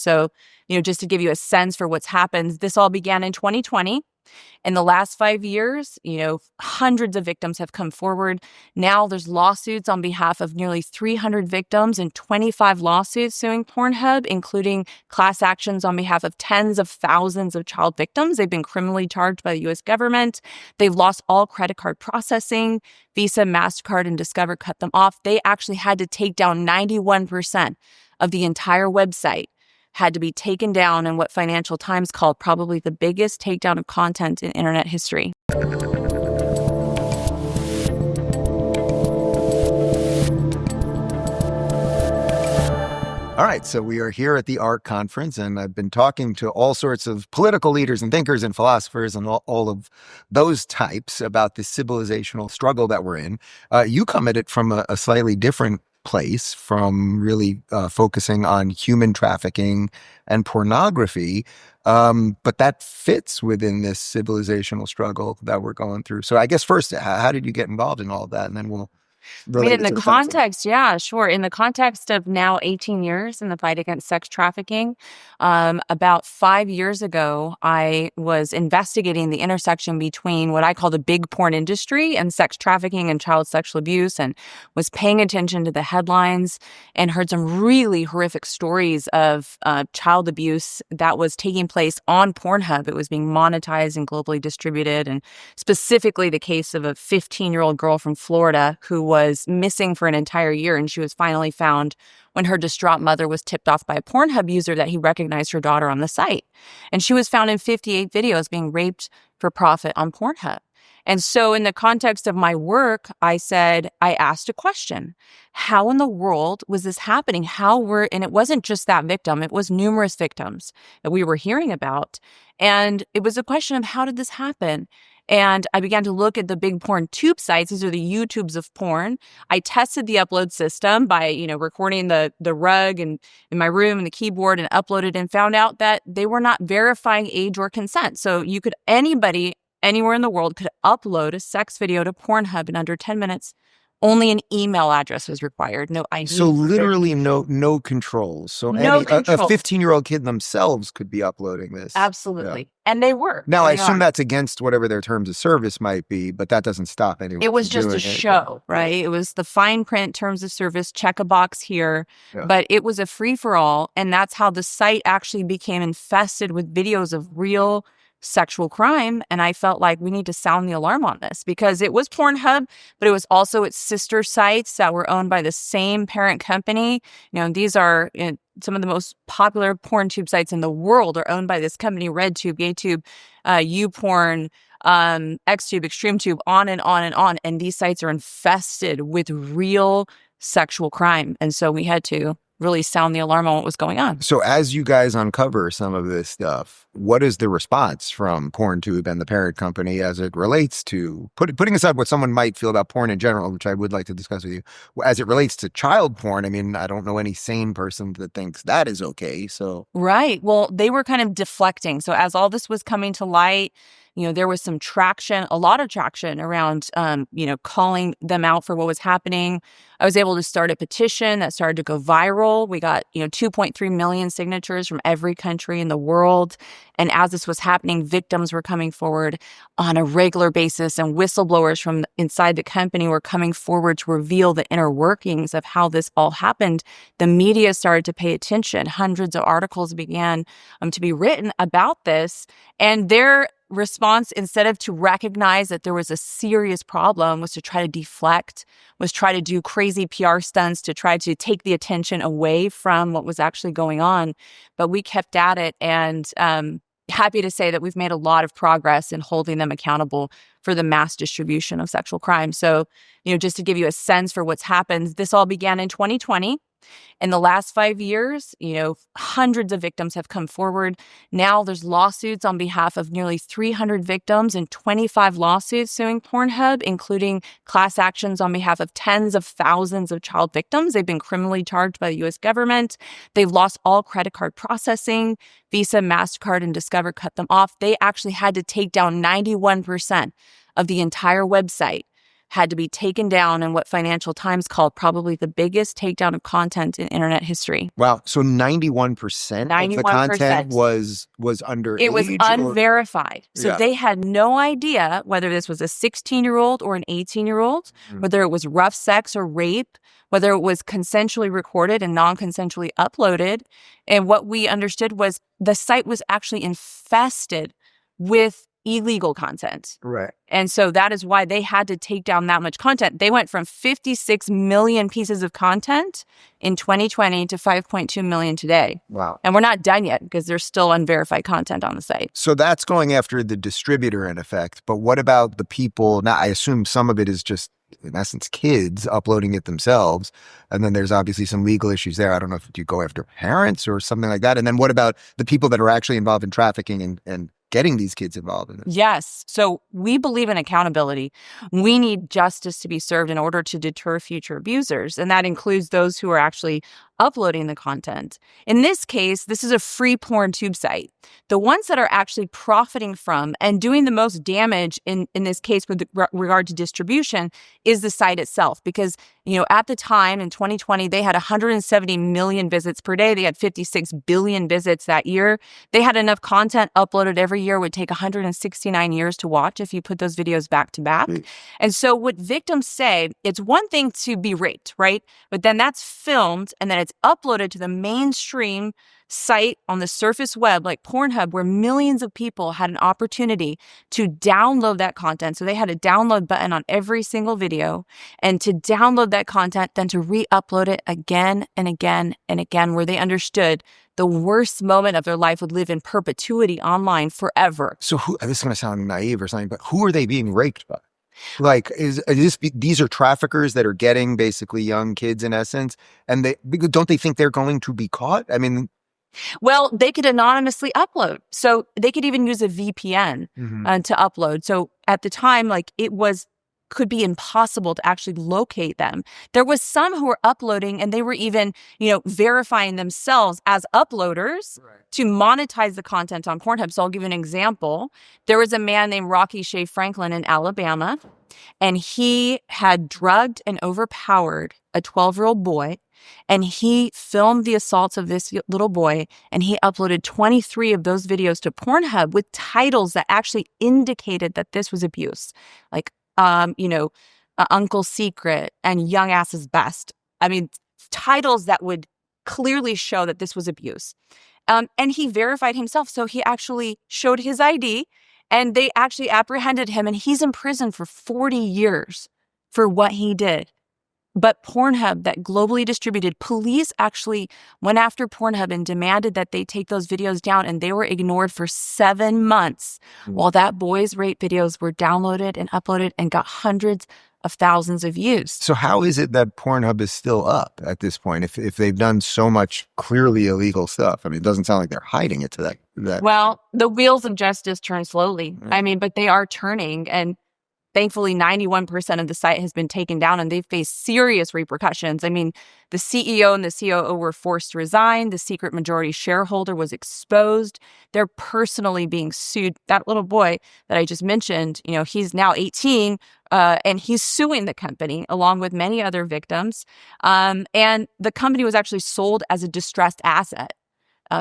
So, just to give you a sense for what's happened, this all began in 2020. In the last 5 years, hundreds of victims have come forward. Now there's lawsuits on behalf of nearly 300 victims and 25 lawsuits suing Pornhub, including class actions on behalf of tens of thousands of child victims. They've been criminally charged by the U.S. government. They've lost all credit card processing. Visa, MasterCard, and Discover cut them off. They actually had to take down 91% of the entire website. Had to be taken down in what Financial Times called probably the biggest takedown of content in internet history. All right, so we are here at the ARC conference, and I've been talking to all sorts of political leaders and thinkers and philosophers and all of those types about the civilizational struggle that we're in. You come at it from a slightly different place, from really focusing on human trafficking and pornography, but that fits within this civilizational struggle that we're going through. So I guess first, how did you get involved in all of that? And then we'll in the context, yeah, sure. In the context of now 18 years in the fight against sex trafficking, about 5 years ago, I was investigating the intersection between what I call the big porn industry and sex trafficking and child sexual abuse, and was paying attention to the headlines and heard some really horrific stories of child abuse that was taking place on Pornhub. It was being monetized and globally distributed, and specifically the case of a 15-year-old girl from Florida who was missing for an entire year, and she was finally found when her distraught mother was tipped off by a Pornhub user that he recognized her daughter on the site. And she was found in 58 videos being raped for profit on Pornhub. And so in the context of my work, I asked a question. How in the world was this happening? And it wasn't just that victim, it was numerous victims that we were hearing about. And it was a question of how did this happen? And I began to look at the big porn tube sites. These are the YouTubes of porn. I tested the upload system by, recording the rug and in my room and the keyboard and uploaded, and found out that they were not verifying age or consent. So anybody anywhere in the world could upload a sex video to Pornhub in under 10 minutes. Only an email address was required. No ID. So literally no controls. So a 15-year-old kid themselves could be uploading this. Absolutely. Yeah. And they were. Now, I assume that's against whatever their terms of service might be, but that doesn't stop anyone. It was just a show, right? It was the fine print terms of service, check a box here, but it was a free-for-all. And that's how the site actually became infested with videos of real sexual crime. And I felt like we need to sound the alarm on this, because it was Pornhub, but it was also its sister sites that were owned by the same parent company. These are some of the most popular porn tube sites in the world are owned by this company: RedTube, GayTube, YouPorn, XTube, ExtremeTube, on and on and on. And these sites are infested with real sexual crime. And so we had to really sound the alarm on what was going on. So as you guys uncover some of this stuff, what is the response from PornTube and the parent company as it relates to, putting aside what someone might feel about porn in general, which I would like to discuss with you, as it relates to child porn? I mean, I don't know any sane person that thinks that is okay, so. Right. Well, they were kind of deflecting. So as all this was coming to light, there was some traction, a lot of traction around, calling them out for what was happening. I was able to start a petition that started to go viral. We got, 2.3 million signatures from every country in the world. And as this was happening, victims were coming forward on a regular basis, and whistleblowers from inside the company were coming forward to reveal the inner workings of how this all happened. The media started to pay attention. Hundreds of articles began to be written about this, and their response, instead of to recognize that there was a serious problem, was to try to deflect, was try to do crazy PR stunts to try to take the attention away from what was actually going on. But we kept at it, and happy to say that we've made a lot of progress in holding them accountable for the mass distribution of sexual crime. So, just to give you a sense for what's happened, this all began in 2020. In the last 5 years, hundreds of victims have come forward. Now there's lawsuits on behalf of nearly 300 victims and 25 lawsuits suing Pornhub, including class actions on behalf of tens of thousands of child victims. They've been criminally charged by the U.S. government. They've lost all credit card processing. Visa, MasterCard, and Discover cut them off. They actually had to take down 91% of the entire website. had to be taken down in what Financial Times called probably the biggest takedown of content in internet history. Wow. So 91% of the content 91%. was underage? It was unverified. So Yeah. they had no idea whether this was a 16-year-old or an 18-year-old, whether it was rough sex or rape, whether it was consensually recorded and non-consensually uploaded. And what we understood was the site was actually infested with illegal content. Right. And so that is why they had to take down that much content. They went from 56 million pieces of content in 2020 to 5.2 million today. Wow. And we're not done yet because there's still unverified content on the site. So that's going after the distributor in effect. But what about the people? Now, I assume some of it is just, in essence, kids uploading it themselves. And then there's obviously some legal issues there. I don't know if you go after parents or something like that. And then what about the people that are actually involved in trafficking and getting these kids involved in it? Yes. So we believe in accountability. We need justice to be served in order to deter future abusers. And that includes those who are actually uploading the content. In this case, this is a free porn tube site. The ones that are actually profiting from and doing the most damage in this case with regard to distribution is the site itself. Because, at the time in 2020, they had 170 million visits per day. They had 56 billion visits that year. They had enough content uploaded every year. It would take 169 years to watch if you put those videos back to back. And so what victims say, it's one thing to be raped, right? But then that's filmed and then it's uploaded to the mainstream site on the surface web like Pornhub, where millions of people had an opportunity to download that content. So they had a download button on every single video, and to download that content, then to re-upload it again and again and again, where they understood the worst moment of their life would live in perpetuity online forever. So this is going to sound naive or something, but who are they being raped by? Like, these are traffickers that are getting basically young kids in essence, and don't they think they're going to be caught? I mean, well, they could anonymously upload. So they could even use a VPN to upload. So at the time, could be impossible to actually locate them. There was some who were uploading and they were even, verifying themselves as uploaders to monetize the content on Pornhub. So I'll give you an example. There was a man named Rocky Shea Franklin in Alabama, and he had drugged and overpowered a 12-year-old boy. And he filmed the assaults of this little boy, and he uploaded 23 of those videos to Pornhub with titles that actually indicated that this was abuse. Like, Uncle's Secret and Young Ass's Best. I mean, titles that would clearly show that this was abuse. And he verified himself. So he actually showed his ID, and they actually apprehended him, and he's in prison for 40 years for what he did. But Pornhub, that globally distributed, police actually went after Pornhub and demanded that they take those videos down, and they were ignored for 7 months while that boy's rape videos were downloaded and uploaded and got hundreds of thousands of views. So how is it that Pornhub is still up at this point if they've done so much clearly illegal stuff? I mean, it doesn't sound like they're hiding it to that. Well, the wheels of justice turn slowly. I mean, but they are turning, and thankfully, 91% of the site has been taken down, and they've faced serious repercussions. I mean, the CEO and the COO were forced to resign. The secret majority shareholder was exposed. They're personally being sued. That little boy that I just mentioned, he's now 18, and he's suing the company along with many other victims. And the company was actually sold as a distressed asset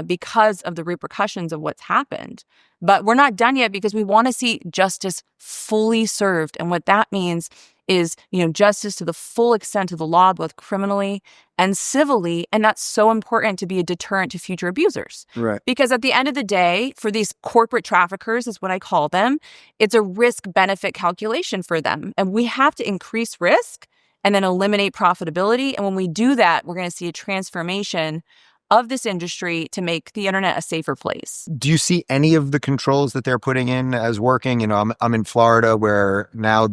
because of the repercussions of what's happened. But we're not done yet because we want to see justice fully served. And what that means is, justice to the full extent of the law, both criminally and civilly. And that's so important to be a deterrent to future abusers. Right. Because at the end of the day, for these corporate traffickers, is what I call them, it's a risk-benefit calculation for them. And we have to increase risk and then eliminate profitability. And when we do that, we're going to see a transformation of this industry to make the internet a safer place. Do you see any of the controls that they're putting in as working? I'm in Florida, where now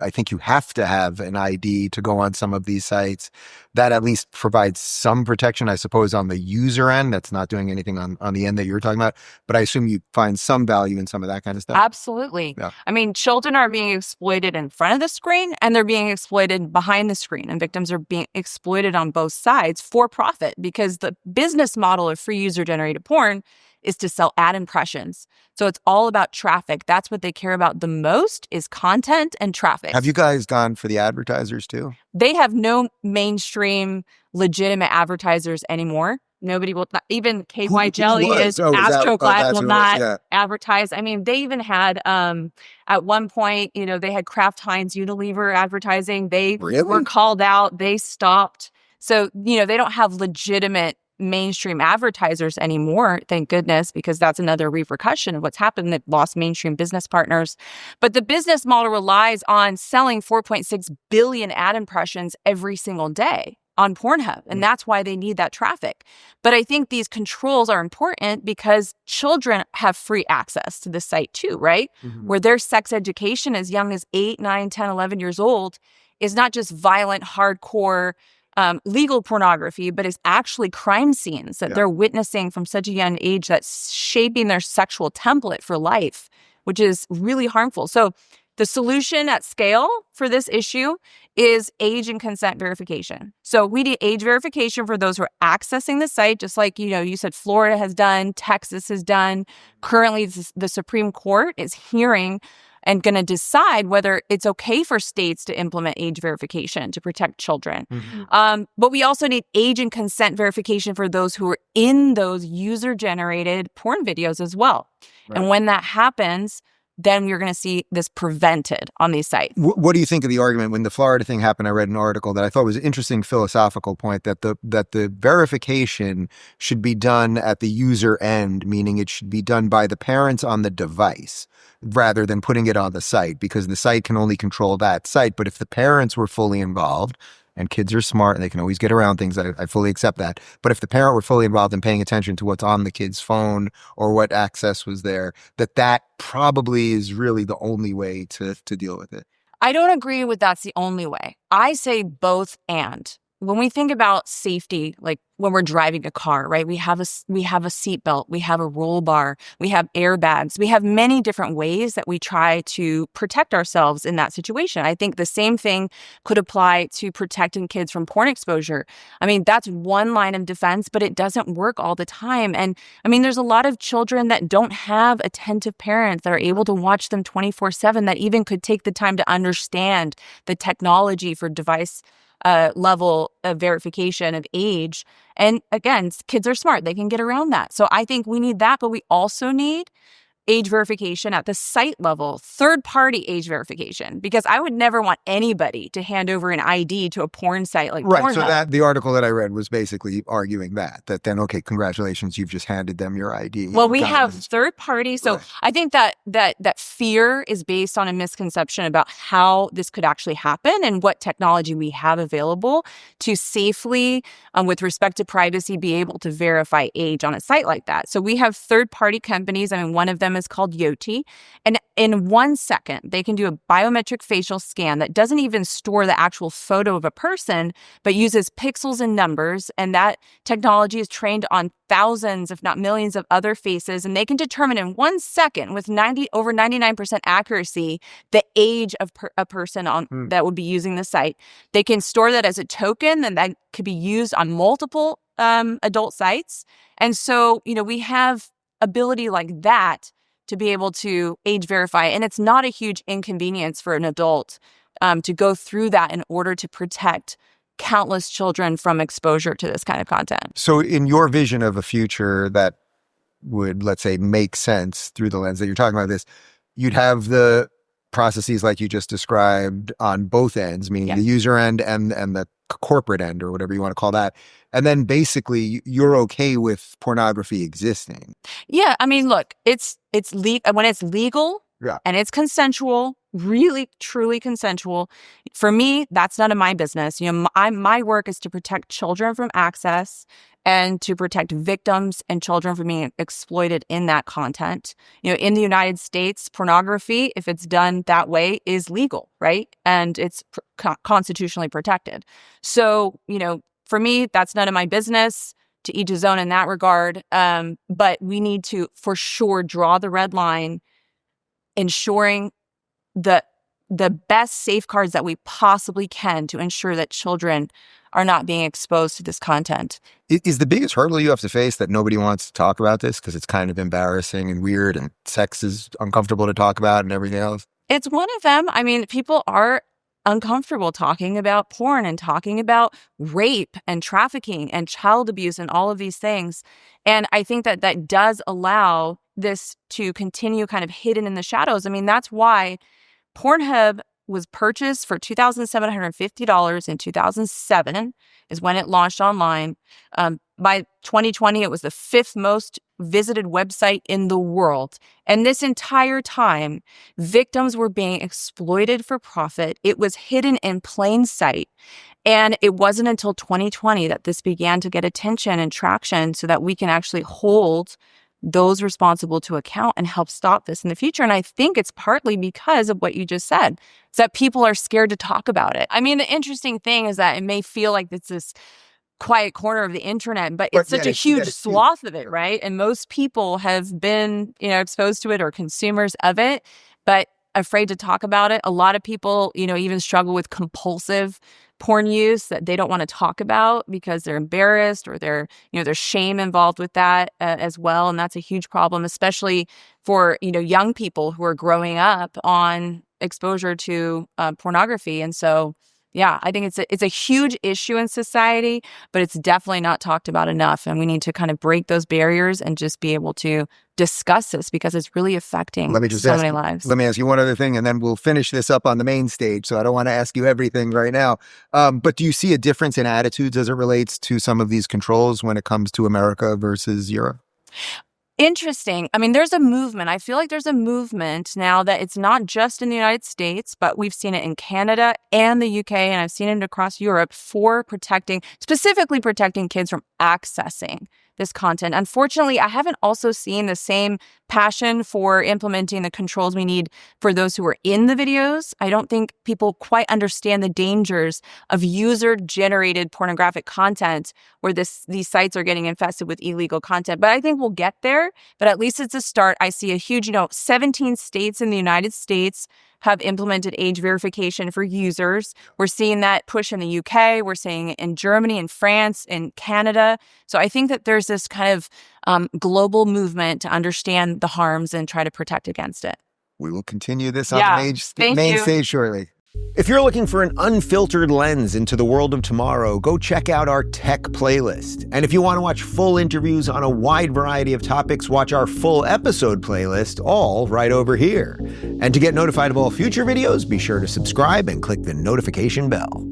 I think you have to have an ID to go on some of these sites. That at least provides some protection, I suppose, on the user end. That's not doing anything on the end that you're talking about. But I assume you find some value in some of that kind of stuff. Absolutely. Yeah. I mean, children are being exploited in front of the screen, and they're being exploited behind the screen. And victims are being exploited on both sides for profit, because the business model of free user-generated porn is to sell ad impressions. So it's all about traffic. That's what they care about the most is content and traffic. Have you guys gone for the advertisers too? They have no mainstream legitimate advertisers anymore. Nobody will, even KY Jelly is Astroglide will not advertise. I mean, they even had, at one point, they had Kraft Heinz Unilever advertising. They were called out. They stopped. So, they don't have legitimate mainstream advertisers anymore, thank goodness, because that's another repercussion of what's happened. They've lost mainstream business partners. But the business model relies on selling 4.6 billion ad impressions every single day on Pornhub. And that's why they need that traffic. But I think these controls are important because children have free access to the site too, right? Where their sex education as young as 8, 9, 10, 11 years old is not just violent, hardcore, legal pornography, but is actually crime scenes that they're witnessing from such a young age that's shaping their sexual template for life, which is really harmful. So the solution at scale for this issue is age and consent verification. So we need age verification for those who are accessing the site, just like, you said Florida has done, Texas has done. Currently, the Supreme Court is hearing and going to decide whether it's okay for states to implement age verification to protect children. But we also need age and consent verification for those who are in those user-generated porn videos as well. Right. And when that happens, then you're going to see this prevented on these sites. What do you think of the argument when the Florida thing happened? I read an article that I thought was an interesting philosophical point that the verification should be done at the user end, meaning it should be done by the parents on the device rather than putting it on the site, because the site can only control that site. But if the parents were fully involved, and kids are smart and they can always get around things, I fully accept that. But if the parent were fully involved in paying attention to what's on the kid's phone or what access was there, that probably is really the only way to deal with it. I don't agree with that's the only way. I say both and. When we think about safety, like when we're driving a car, right? We have a seatbelt, we have a roll bar, we have airbags, we have many different ways that we try to protect ourselves in that situation. I think the same thing could apply to protecting kids from porn exposure. I mean, that's one line of defense, but it doesn't work all the time. And I mean, there's a lot of children that don't have attentive parents that are able to watch them 24/7 that even could take the time to understand the technology for device level of verification of age. And again, kids are smart. They can get around that. So I think we need that, but we also need age verification at the site level, third-party age verification, because I would never want anybody to hand over an ID to a porn site like Pornhub. Right, so that the article that I read was basically arguing that then, okay, congratulations, you've just handed them your ID. Well, we have third-party, so right. I think that fear is based on a misconception about how this could actually happen and what technology we have available to safely, with respect to privacy, be able to verify age on a site like that. So we have third-party companies. I mean, one of them is called Yoti. And in 1 second, they can do a biometric facial scan that doesn't even store the actual photo of a person, but uses pixels and numbers. And that technology is trained on thousands, if not millions of other faces. And they can determine in 1 second with over 99% accuracy, the age of a person that would be using the site. They can store that as a token, and that could be used on multiple adult sites. And so, we have ability like that to be able to age verify. And it's not a huge inconvenience for an adult to go through that in order to protect countless children from exposure to this kind of content. So in your vision of a future that would, let's say, make sense through the lens that you're talking about this, you'd have the processes like you just described on both ends, meaning the user end and the corporate end, or whatever you want to call that. And then basically you're okay with pornography existing. Yeah. I mean, look, when it's legal and it's consensual, really, truly consensual. For me, that's none of my business. My work is to protect children from access and to protect victims and children from being exploited in that content. In the United States, pornography, if it's done that way, is legal, right? And it's constitutionally protected. So, for me, that's none of my business. To each his own in that regard. But we need to, for sure, draw the red line, ensuring the best safeguards that we possibly can to ensure that children are not being exposed to this content. Is the biggest hurdle you have to face that nobody wants to talk about this because it's kind of embarrassing and weird and sex is uncomfortable to talk about and everything else? It's one of them. I mean, people are uncomfortable talking about porn and talking about rape and trafficking and child abuse and all of these things. And I think that that does allow this to continue kind of hidden in the shadows. I mean, that's why Pornhub was purchased for $2,750 in 2007 is when it launched online. By 2020, it was the 5th most visited website in the world. And this entire time, victims were being exploited for profit. It was hidden in plain sight. And it wasn't until 2020 that this began to get attention and traction so that we can actually hold those responsible to account and help stop this in the future. And I think it's partly because of what you just said, is that people are scared to talk about it. I mean, the interesting thing is that it may feel like it's this quiet corner of the internet, but it's such a huge swath of it, right? And most people have been, exposed to it or consumers of it, but afraid to talk about it. A lot of people, even struggle with compulsive porn use that they don't want to talk about because they're embarrassed or there's shame involved with that as well. And that's a huge problem, especially for, young people who are growing up on exposure to pornography. And so, yeah, I think it's a huge issue in society, but it's definitely not talked about enough. And we need to kind of break those barriers and just be able to discuss this because it's really affecting so many lives. Let me ask you one other thing, and then we'll finish this up on the main stage. So I don't want to ask you everything right now. But do you see a difference in attitudes as it relates to some of these controls when it comes to America versus Europe? Interesting. I mean, there's a movement. I feel like there's a movement now that it's not just in the United States, but we've seen it in Canada and the UK, and I've seen it across Europe for specifically protecting kids from accessing this content. Unfortunately, I haven't also seen the same passion for implementing the controls we need for those who are in the videos. I don't think people quite understand the dangers of user-generated pornographic content where these sites are getting infested with illegal content. But I think we'll get there, but at least it's a start. I see a huge, 17 states in the United States have implemented age verification for users. We're seeing that push in the UK. We're seeing it in Germany and France and Canada. So I think that there's this kind of global movement to understand the harms and try to protect against it. We will continue this on the main stage shortly. If you're looking for an unfiltered lens into the world of tomorrow, go check out our tech playlist. And if you want to watch full interviews on a wide variety of topics, watch our full episode playlist, all right over here. And to get notified of all future videos, be sure to subscribe and click the notification bell.